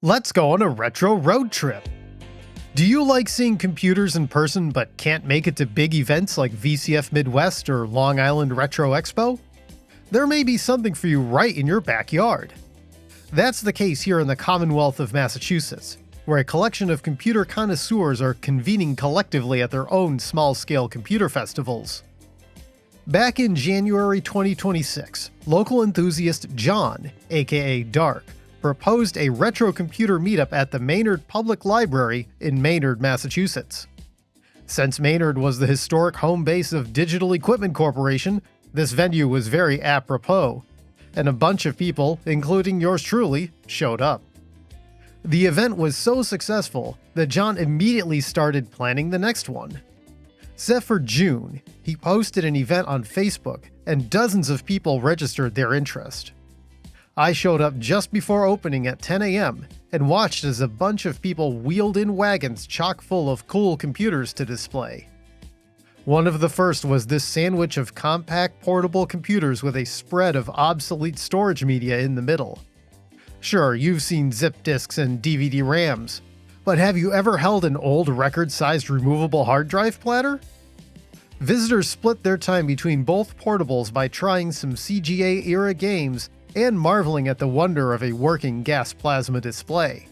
Let's go on a retro road trip! Do you like seeing computers in person but can't make it to big events like VCF Midwest or Long Island Retro Expo? There may be something for you right in your backyard. That's the case here in the Commonwealth of Massachusetts, where a collection of computer connoisseurs are convening collectively at their own small-scale computer festivals. Back in January 2026, local enthusiast John, aka Dark, proposed a retro computer meetup at the Maynard Public Library in Maynard, Massachusetts. Since Maynard was the historic home base of Digital Equipment Corporation, this venue was very apropos, and a bunch of people, including yours truly, showed up. The event was so successful that John immediately started planning the next one. Set for June, he posted an event on Facebook, and dozens of people registered their interest. I showed up just before opening at 10 a.m. and watched as a bunch of people wheeled in wagons chock full of cool computers to display. One of the first was this sandwich of compact portable computers with a spread of obsolete storage media in the middle. Sure, you've seen zip disks and DVD RAMs, but have you ever held an old record-sized removable hard drive platter? Visitors split their time between both portables by trying some CGA-era games and marveling at the wonder of a working gas plasma display.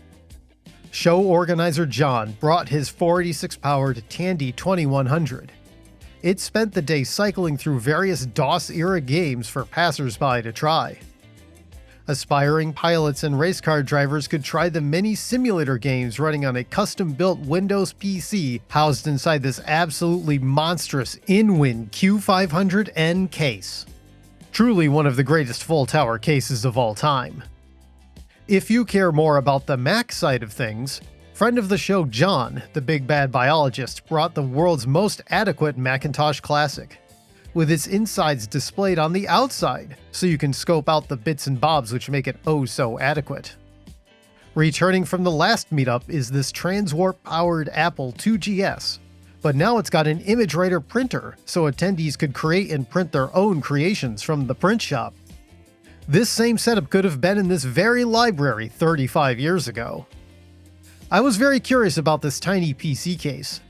Show organizer John brought his 486-powered Tandy 2100. It spent the day cycling through various DOS-era games for passersby to try. Aspiring pilots and race car drivers could try the mini simulator games running on a custom-built Windows PC housed inside this absolutely monstrous InWin Q500N case. Truly one of the greatest full tower cases of all time. If you care more about the Mac side of things, friend of the show John, the big bad biologist, brought the world's most adequate Macintosh Classic, with its insides displayed on the outside, so you can scope out the bits and bobs which make it oh so adequate. Returning from the last meetup is this transwarp-powered Apple IIGS, but now it's got an image writer printer, so attendees could create and print their own creations from the print shop. This same setup could have been in this very library 35 years ago. I was very curious about this tiny PC case.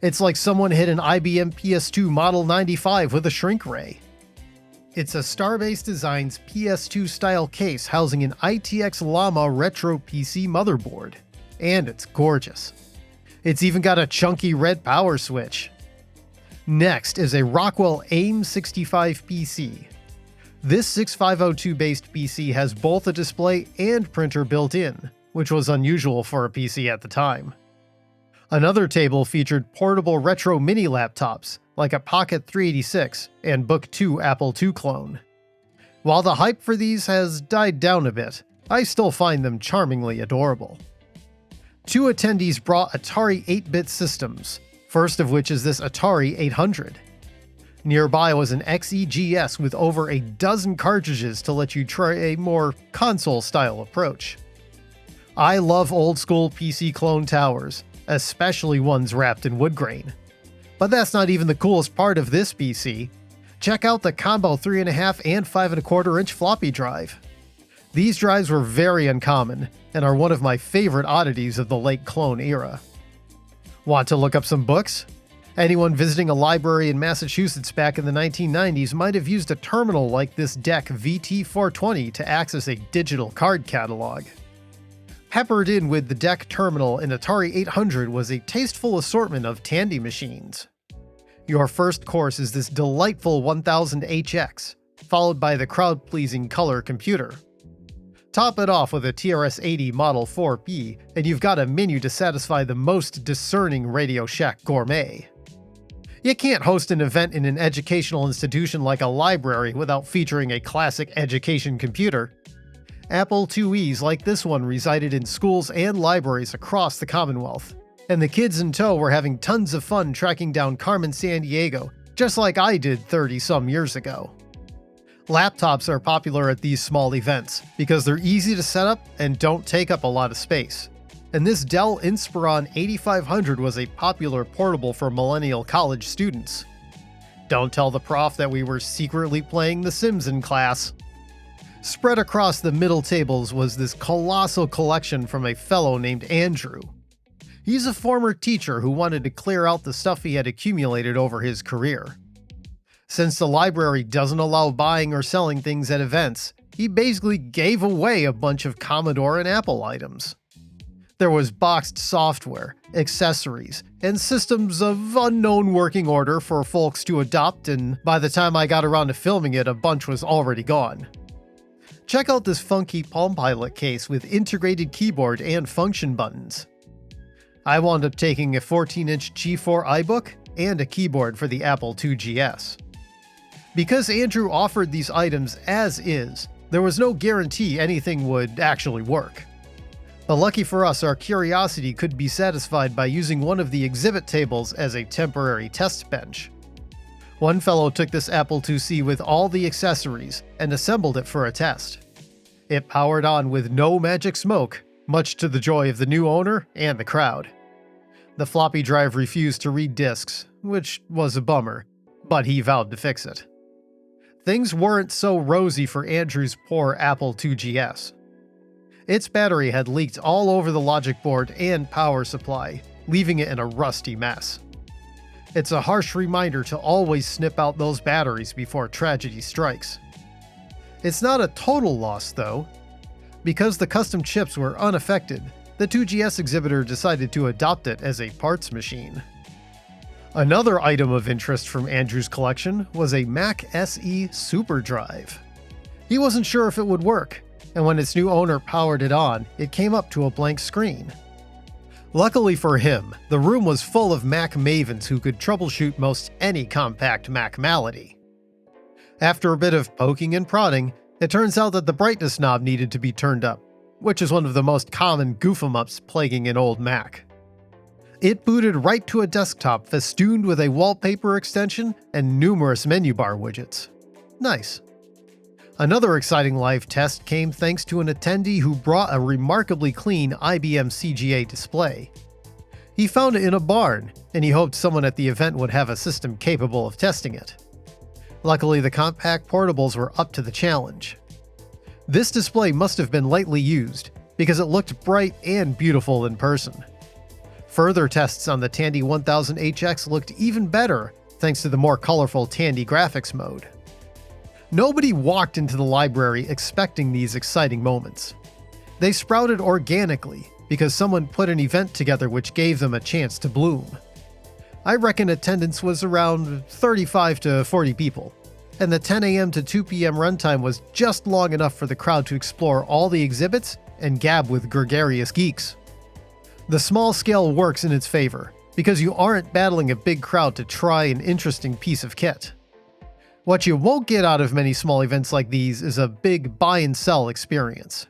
It's like someone hit an IBM PS2 Model 95 with a shrink ray. It's a Starbase Designs PS2 style case housing an ITX Llama Retro PC motherboard, and it's gorgeous. It's even got a chunky red power switch. Next is a Rockwell AIM-65 PC. This 6502-based PC has both a display and printer built in, which was unusual for a PC at the time. Another table featured portable retro mini laptops, like a Pocket 386 and Book 2 Apple II clone. While the hype for these has died down a bit, I still find them charmingly adorable. Two attendees brought Atari 8-bit systems, first of which is this Atari 800. Nearby was an XEGS with over a dozen cartridges to let you try a more console-style approach. I love old-school PC clone towers, especially ones wrapped in wood grain. But that's not even the coolest part of this PC. Check out the combo 3.5 and 5.25-inch floppy drive. These drives were very uncommon, and are one of my favorite oddities of the late clone era. Want to look up some books? Anyone visiting a library in Massachusetts back in the 1990s might have used a terminal like this DEC VT420 to access a digital card catalog. Peppered in with the DEC terminal and Atari 800 was a tasteful assortment of Tandy machines. Your first course is this delightful 1000HX, followed by the crowd-pleasing color computer. Top it off with a TRS-80 Model 4P, and you've got a menu to satisfy the most discerning Radio Shack gourmet. You can't host an event in an educational institution like a library without featuring a classic education computer. Apple IIes like this one resided in schools and libraries across the Commonwealth, and the kids in tow were having tons of fun tracking down Carmen Sandiego, just like I did 30-some years ago. Laptops are popular at these small events because they're easy to set up and don't take up a lot of space. And this Dell Inspiron 8500 was a popular portable for millennial college students. Don't tell the prof that we were secretly playing The Sims in class. Spread across the middle tables was this colossal collection from a fellow named Andrew. He's a former teacher who wanted to clear out the stuff he had accumulated over his career. Since the library doesn't allow buying or selling things at events, he basically gave away a bunch of Commodore and Apple items. There was boxed software, accessories, and systems of unknown working order for folks to adopt, and by the time I got around to filming it, a bunch was already gone. Check out this funky Palm Pilot case with integrated keyboard and function buttons. I wound up taking a 14-inch G4 iBook and a keyboard for the Apple IIgs. Because Andrew offered these items as is, there was no guarantee anything would actually work. But lucky for us, our curiosity could be satisfied by using one of the exhibit tables as a temporary test bench. One fellow took this Apple IIc with all the accessories and assembled it for a test. It powered on with no magic smoke, much to the joy of the new owner and the crowd. The floppy drive refused to read disks, which was a bummer, but he vowed to fix it. Things weren't so rosy for Andrew's poor Apple IIgs. Its battery had leaked all over the logic board and power supply, leaving it in a rusty mess. It's a harsh reminder to always snip out those batteries before tragedy strikes. It's not a total loss, though. Because the custom chips were unaffected, the 2GS exhibitor decided to adopt it as a parts machine. Another item of interest from Andrew's collection was a Mac SE SuperDrive. He wasn't sure if it would work, and when its new owner powered it on, it came up to a blank screen. Luckily for him, the room was full of Mac mavens who could troubleshoot most any compact Mac malady. After a bit of poking and prodding, it turns out that the brightness knob needed to be turned up, which is one of the most common goof-em-ups plaguing an old Mac. It booted right to a desktop festooned with a wallpaper extension and numerous menu bar widgets. Nice. Another exciting live test came thanks to an attendee who brought a remarkably clean IBM CGA display. He found it in a barn, and he hoped someone at the event would have a system capable of testing it. Luckily, the compact portables were up to the challenge. This display must have been lightly used, because it looked bright and beautiful in person. Further tests on the Tandy 1000HX looked even better thanks to the more colorful Tandy graphics mode. Nobody walked into the library expecting these exciting moments. They sprouted organically because someone put an event together which gave them a chance to bloom. I reckon attendance was around 35 to 40 people, and the 10 a.m. to 2 p.m. runtime was just long enough for the crowd to explore all the exhibits and gab with gregarious geeks. The small scale works in its favor, because you aren't battling a big crowd to try an interesting piece of kit. What you won't get out of many small events like these is a big buy and sell experience.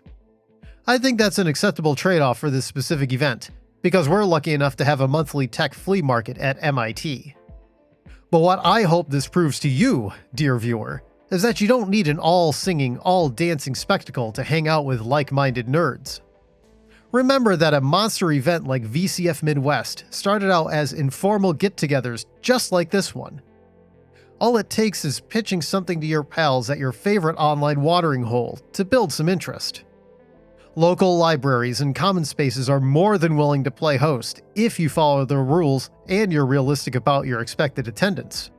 I think that's an acceptable trade-off for this specific event, because we're lucky enough to have a monthly tech flea market at MIT. But what I hope this proves to you, dear viewer, is that you don't need an all-singing, all-dancing spectacle to hang out with like-minded nerds. Remember that a monster event like VCF Midwest started out as informal get-togethers just like this one. All it takes is pitching something to your pals at your favorite online watering hole to build some interest. Local libraries and common spaces are more than willing to play host if you follow the rules and you're realistic about your expected attendance.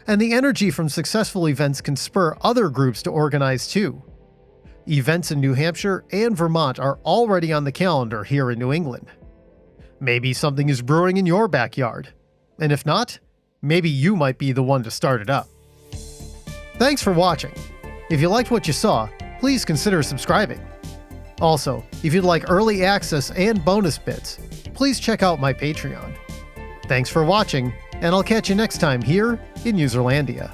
And the energy from successful events can spur other groups to organize too. Events in New Hampshire and Vermont are already on the calendar here in New England. Maybe something is brewing in your backyard. And if not, maybe you might be the one to start it up. Thanks for watching. If you liked what you saw, please consider subscribing. Also, if you'd like early access and bonus bits, please check out my Patreon. Thanks for watching, and I'll catch you next time here in Userlandia.